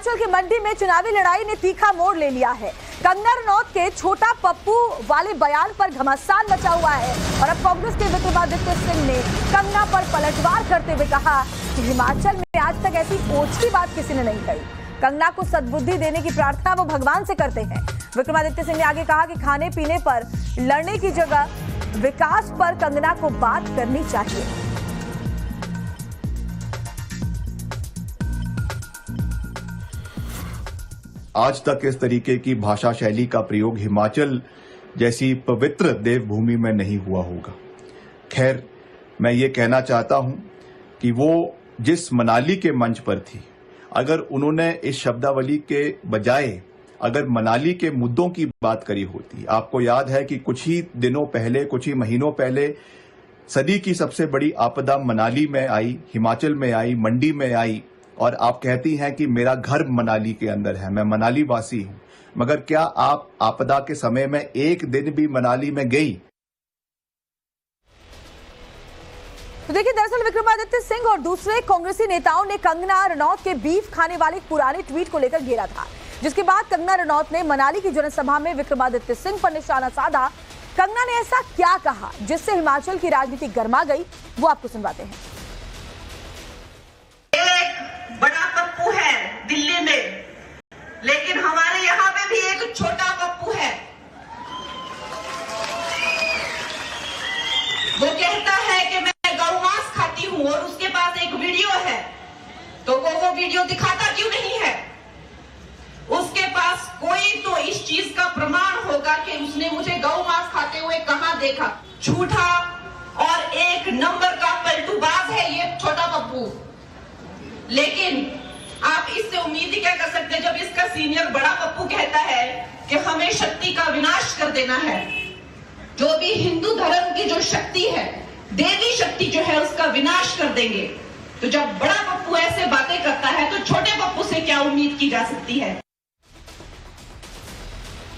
हिमाचल की मंडी में चुनावी लड़ाई ने तीखा मोड़ ले लिया है। कंगना रनौत के छोटा पप्पू वाले बयान पर घमासान मचा हुआ है और अब कांग्रेस के विक्रमादित्य सिंह ने कंगना पर पलटवार करते हुए कहा कि हिमाचल में आज तक ऐसी ओछी बात किसी ने नहीं कही। कंगना को सद्बुद्धि देने की प्रार्थना वो भगवान से करते हैं। विक्रमादित्य सिंह ने आगे कहा कि खाने पीने पर लड़ने की जगह विकास पर कंगना को बात करनी चाहिए। आज तक इस तरीके की भाषा शैली का प्रयोग हिमाचल जैसी पवित्र देवभूमि में नहीं हुआ होगा। खैर, मैं ये कहना चाहता हूं कि वो जिस मनाली के मंच पर थी, अगर उन्होंने इस शब्दावली के बजाय अगर मनाली के मुद्दों की बात करी होती। आपको याद है कि कुछ ही दिनों पहले, कुछ ही महीनों पहले सदी की सबसे बड़ी आपदा मनाली में आई, हिमाचल में आई, मंडी में आई, और आप कहती हैं कि मेरा घर मनाली के अंदर है, मैं मनाली वासी हूं। मगर क्या आप आपदा के समय में एक दिन भी मनाली में गई? तो देखिए, दरअसल विक्रमादित्य सिंह और दूसरे कांग्रेसी नेताओं ने कंगना रनौत के बीफ खाने वाले पुराने ट्वीट को लेकर घेरा था, जिसके बाद कंगना रनौत ने मनाली की जनसभा में विक्रमादित्य सिंह पर निशाना साधा। कंगना ने ऐसा क्या कहा जिससे हिमाचल की राजनीति गर्मा गई, वो आपको सुनवाते हैं। बड़ा पप्पू है दिल्ली में, लेकिन हमारे यहाँ पे भी एक छोटा पप्पू है। वो कहता है कि मैं गौ मांस खाती हूँ और उसके पास एक वीडियो है, तो वो वीडियो दिखाता क्यों नहीं है? उसके पास कोई तो इस चीज का प्रमाण होगा कि उसने मुझे गौ मांस खाते हुए कहां देखा। झूठा और एक नंबर का पलटूबाज है ये छोटा पप्पू। लेकिन आप इससे उम्मीद ही क्या कर सकते हैं जब इसका सीनियर बड़ा पप्पू कहता है कि हमें शक्ति का विनाश कर देना है। जो भी हिंदू धर्म की जो शक्ति है, देवी शक्ति जो है, उसका विनाश कर देंगे। तो जब बड़ा पप्पू ऐसे बातें करता है तो छोटे पप्पू से क्या उम्मीद की जा सकती है?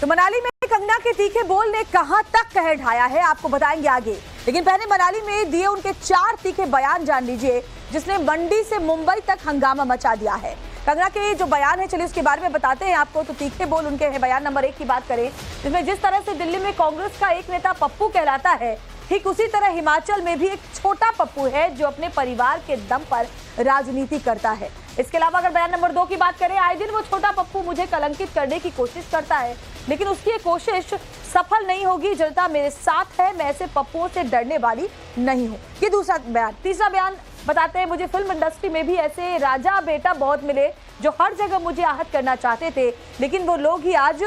तो मनाली में कंगना के तीखे बोल ने कहां तक कहर ढाया है, आपको बताएंगे आगे। लेकिन पहले मनाली में दिए उनके 4 तीखे बयान जान लीजिए, जिसने मंडी से मुंबई तक हंगामा मचा दिया है। कंगना के जो बयान है, चलिए उसके बारे में बताते हैं आपको। तो तीखे बोल उनके हैं। बयान नंबर 1 की बात करें, जिसमें जिस तरह से दिल्ली में कांग्रेस का एक नेता पप्पू कहलाता है, ठीक उसी तरह हिमाचल में भी एक छोटा पप्पू है जो अपने परिवार के दम पर राजनीति करता है। इसके अलावा अगर बयान नंबर 2 की बात करें, आए दिन वो छोटा पप्पू मुझे कलंकित करने की कोशिश करता है, लेकिन उसकी ये कोशिश सफल नहीं होगी। जनता मेरे साथ है, मैं ऐसे पप्पुओं से डरने वाली नहीं हूं। ये दूसरा बयान। तीसरा बयान बताते हैं, मुझे फिल्म इंडस्ट्री में भी ऐसे राजा बेटा बहुत मिले जो हर जगह मुझे आहत करना चाहते थे, लेकिन वो लोग ही आज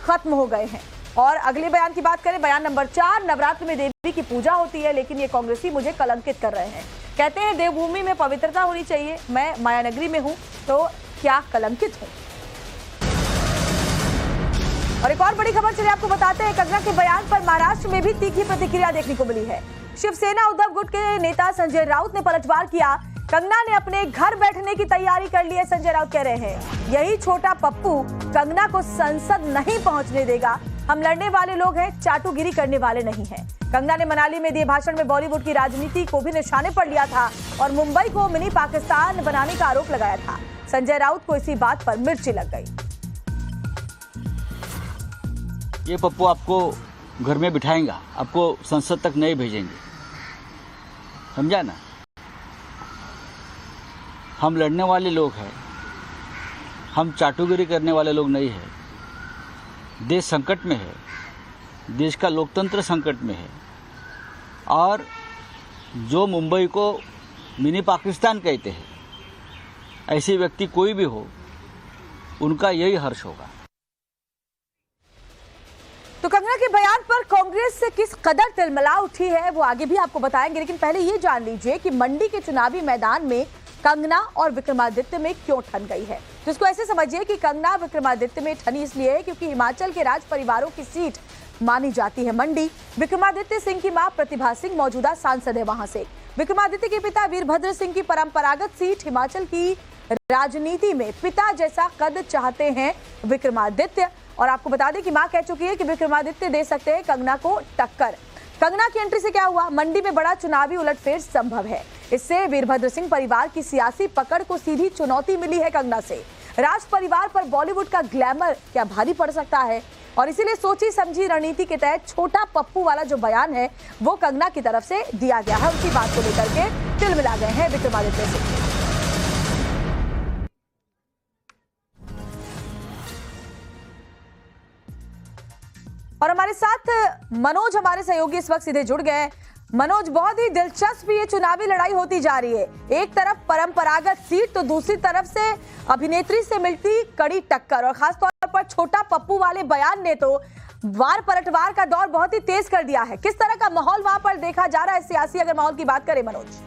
खत्म हो गए हैं। और अगले बयान की बात करें, बयान नंबर 4, नवरात्र में देवी की पूजा होती है, लेकिन ये कांग्रेसी मुझे कलंकित कर रहे हैं। कहते हैं देवभूमि में पवित्रता होनी चाहिए, मैं मायानगरी में हूं तो क्या कलंकित हूं? और एक और बड़ी खबर चलिए आपको बताते हैं, कंगना के बयान पर महाराष्ट्र में भी तीखी प्रतिक्रिया देखने को मिली है। शिवसेना उद्धव गुट के नेता संजय राउत ने पलटवार किया। कंगना ने अपने घर बैठने की तैयारी कर ली है, संजय राउत कह रहे हैं। यही छोटा पप्पू कंगना को संसद नहीं पहुंचने देगा। हम लड़ने वाले लोग हैं, चाटुगिरी करने वाले नहीं हैं। कंगना ने मनाली में दिए भाषण में बॉलीवुड की राजनीति को भी निशाने पर लिया था और मुंबई को मिनी पाकिस्तान बनाने का आरोप लगाया था। संजय राउत को इसी बात पर मिर्ची लग गई। ये पप्पू आपको घर में बिठाएंगा, आपको संसद तक नहीं भेजेंगे, समझा ना? हम लड़ने वाले लोग हैं, हम चाटुगिरी करने वाले लोग नहीं हैं। देश संकट में है, देश का लोकतंत्र संकट में है, और जो मुंबई को मिनी पाकिस्तान कहते हैं, ऐसे व्यक्ति कोई भी हो, उनका यही हर्ष होगा। तो कंगना के बयान पर कांग्रेस से किस कदर तिलमिला उठी है वो आगे भी आपको बताएंगे, लेकिन पहले ये जान लीजिए कि मंडी के चुनावी मैदान में कंगना और विक्रमादित्य में क्यों ठन गई है। तो इसको ऐसे समझिए कि कंगना विक्रमादित्य में ठनी इसलिए है क्योंकि हिमाचल के राज परिवारों की सीट मानी जाती है मंडी। विक्रमादित्य सिंह की मां प्रतिभा सिंह मौजूदा सांसद है वहां से। विक्रमादित्य के पिता वीरभद्र सिंह की परंपरागत सीट हिमाचल की राजनीति में पिता जैसा कद चाहते हैं विक्रमादित्य। और आपको बता दें कि मां कह चुकी है कि विक्रमादित्य दे सकते हैं कंगना को टक्कर। कंगना की एंट्री से क्या हुआ, मंडी में बड़ा चुनावी उलटफेर संभव है। इससे वीरभद्र सिंह परिवार की सियासी पकड़ को सीधी चुनौती मिली है कंगना से। राज परिवार पर बॉलीवुड का ग्लैमर क्या भारी पड़ सकता है? और इसीलिए सोची समझी रणनीति के तहत छोटा पप्पू वाला जो बयान है वो कंगना की तरफ से दिया गया है। उसी बात को लेकर के तिलमिला गए हैं विक्रमादित्य सिंह। और हमारे साथ मनोज हमारे सहयोगी इस वक्त सीधे जुड़ गए। मनोज, बहुत ही दिलचस्प ये चुनावी लड़ाई होती जा रही है। एक तरफ परंपरागत सीट तो दूसरी तरफ से अभिनेत्री से मिलती कड़ी टक्कर, और खासतौर पर छोटा पप्पू वाले बयान ने तो वार पलटवार का दौर बहुत ही तेज कर दिया है। किस तरह का माहौल वहां पर देखा जा रहा है सियासी, अगर माहौल की बात करें मनोज?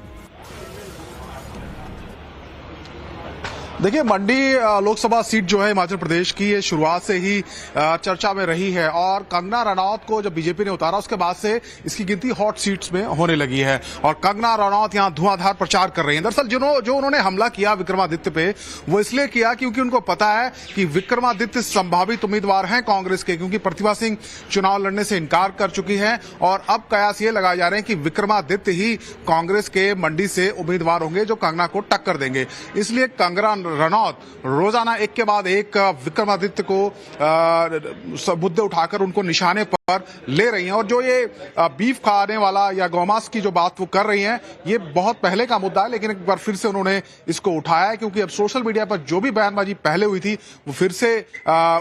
देखिए, मंडी लोकसभा सीट जो है हिमाचल प्रदेश की, ये शुरुआत से ही चर्चा में रही है और कंगना रनौत को जब बीजेपी ने उतारा उसके बाद से इसकी गिनती हॉट सीट्स में होने लगी है और कंगना रनौत यहां धुआंधार प्रचार कर रही हैं। दरअसल जो उन्होंने हमला किया विक्रमादित्य पे, वो इसलिए किया क्योंकि उनको पता है कि विक्रमादित्य संभावित उम्मीदवार हैं कांग्रेस के, क्योंकि प्रतिभा सिंह चुनाव लड़ने से इनकार कर चुकी है और अब कयास ये लगाए जा रहे हैं कि विक्रमादित्य ही कांग्रेस के मंडी से उम्मीदवार होंगे जो कंगना को टक्कर देंगे। इसलिए कंगना रनौत रोजाना एक के बाद एक विक्रमादित्य को मुद्दे उठाकर उनको निशाने पर ले रही हैं। और जो ये बीफ खाने वाला या गौमांस की जो बात वो कर रही हैं, ये बहुत पहले का मुद्दा है, लेकिन एक बार फिर से उन्होंने इसको उठाया है क्योंकि अब सोशल मीडिया पर जो भी बयानबाजी पहले हुई थी वो फिर से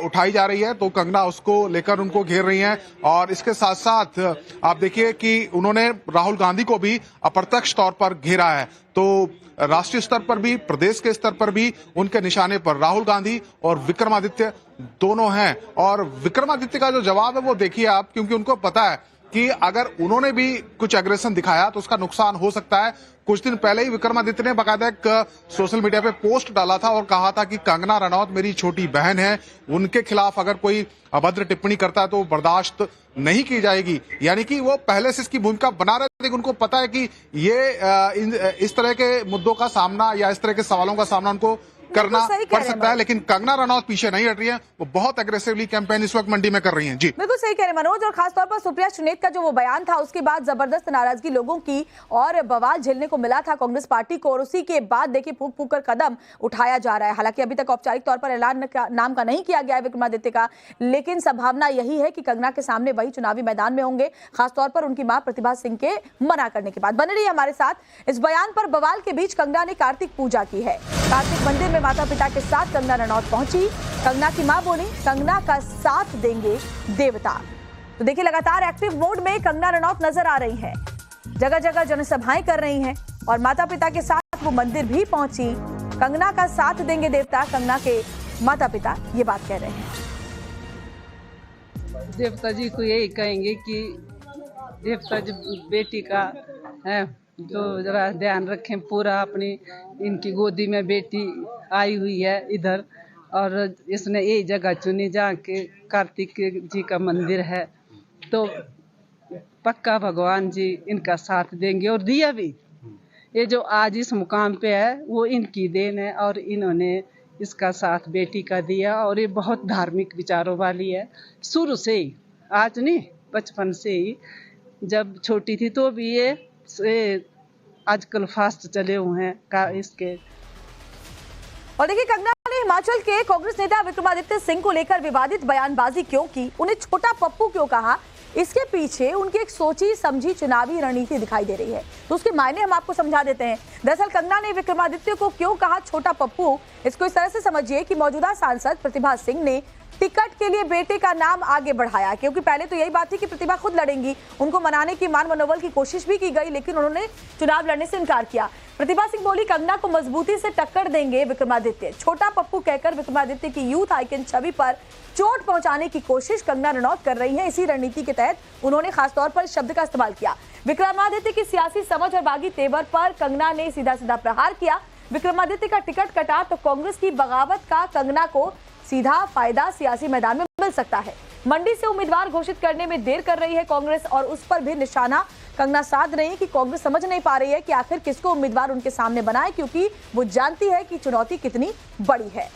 उठाई जा रही है। तो कंगना उसको लेकर उनको घेर रही हैं और इसके साथ साथ आप देखिए कि उन्होंने राहुल गांधी को भी अप्रत्यक्ष तौर पर घेरा है। तो राष्ट्रीय स्तर पर भी, प्रदेश के स्तर पर भी उनके निशाने पर राहुल गांधी और विक्रमादित्य दोनों हैं। और विक्रमादित्य का जो जवाब है वो देखिए आप, क्योंकि उनको पता है कि अगर उन्होंने भी कुछ एग्रेशन दिखाया तो उसका नुकसान हो सकता है। कुछ दिन पहले ही विक्रमादित्य ने बाकायदा एक सोशल मीडिया पे पोस्ट डाला था और कहा था कि कंगना रनौत मेरी छोटी बहन है, उनके खिलाफ अगर कोई अभद्र टिप्पणी करता है तो बर्दाश्त नहीं की जाएगी। यानी कि वो पहले से इसकी भूमिका बना रहे थे, लेकिन उनको पता है कि ये इस तरह के मुद्दों का सामना या इस तरह के सवालों का सामना उनको करना पड़ सकता है। लेकिन कंगना रनौत पीछे नहीं हट रही है, वो बहुत एग्रेसिवली कैंपेन इस वक्त मंडी में कर रही हैं। जी बिल्कुल सही कह रहे हैं मनोज। और खासतौर पर सुप्रिया सुनेत का जो वो बयान था उसके बाद जबरदस्त नाराजगी लोगों की और बवाल झेलने को मिला था कांग्रेस पार्टी को, और उसी के बाद देखिए फूक फूक कर कदम उठाया जा रहा है। हालांकि अभी तक औपचारिक तौर पर ऐलान नाम का नहीं किया गया है विक्रमादित्य का, लेकिन संभावना यही है कि कंगना के सामने वही चुनावी मैदान में होंगे, खासतौर पर उनकी मां प्रतिभा सिंह के मना करने के बाद। बने रही हमारे साथ। इस बयान पर बवाल के बीच कंगना ने कार्तिक पूजा की है। कार्तिक मंदिर में माता पिता के साथ कंगना रनौत पहुंची। कंगना की मां बोली, कंगना का साथ देंगे देवता। तो देखिए लगातार एक्टिव मोड में कंगना रनौत नजर आ रही हैं, जगह जगह जनसभाएं कर रही हैं और माता पिता के साथ वो मंदिर भी पहुंची। कंगना का साथ देंगे देवता, कंगना के माता पिता ये बात कह रहे हैं। देवता जी को यही कहेंगे कि देवता जी बेटी का है तो जरा ध्यान रखें पूरा। अपनी इनकी गोदी में बेटी आई हुई है इधर, और इसने यही जगह चुनी जहाँ के कार्तिक जी का मंदिर है, तो पक्का भगवान जी इनका साथ देंगे और दिया भी। ये जो आज इस मुकाम पे है वो इनकी देन है और इन्होंने इसका साथ बेटी का दिया। और ये बहुत धार्मिक विचारों वाली है शुरू से ही, आज नहीं बचपन से ही। जब छोटी थी तो भी ये आजकल फास्ट चले हुए हैं का इसके। और देखिए कंगना ने हिमाचल के कांग्रेस नेता विक्रमादित्य सिंह को लेकर विवादित बयानबाजी क्यों की, उन्हें छोटा पप्पू क्यों कहा, इसके पीछे उनकी एक सोची समझी चुनावी रणनीति दिखाई दे रही है। तो उसके मायने हम आपको समझा देते हैं। दरअसल कंगना ने विक्रमादित्य को क्यों कहा छोटा पप्पू, इसको इस तरह से समझिए कि मौजूदा सांसद प्रतिभा सिंह ने टिकट के लिए बेटे का नाम आगे बढ़ाया, क्योंकि पहले तो यही बात थी कि प्रतिभा खुद लड़ेंगी। उनको मनाने की मान मनोबल की कोशिश भी की गई, लेकिन उन्होंने चुनाव लड़ने से इनकार किया। प्रतिभा सिंह बोली कंगना को मजबूती से टक्कर देंगे विक्रमादित्य। छोटा पप्पू कहकर विक्रमादित्य की यूथ आइकन छवि पर चोट पहुंचाने की कोशिश कंगना रनौत कर रही है। इसी रणनीति के तहत उन्होंने खासतौर पर शब्द का इस्तेमाल किया। विक्रमादित्य की सियासी समझ और बागी तेवर पर कंगना ने सीधा सीधा प्रहार किया। विक्रमादित्य का टिकट कटा तो कांग्रेस की बगावत का कंगना को सीधा फायदा सियासी मैदान में मिल सकता है। मंडी से उम्मीदवार घोषित करने में देर कर रही है कांग्रेस, और उस पर भी निशाना कंगना साध रही है कि कांग्रेस समझ नहीं पा रही है कि आखिर किसको उम्मीदवार उनके सामने बनाए, क्योंकि वो जानती है कि चुनौती कितनी बड़ी है।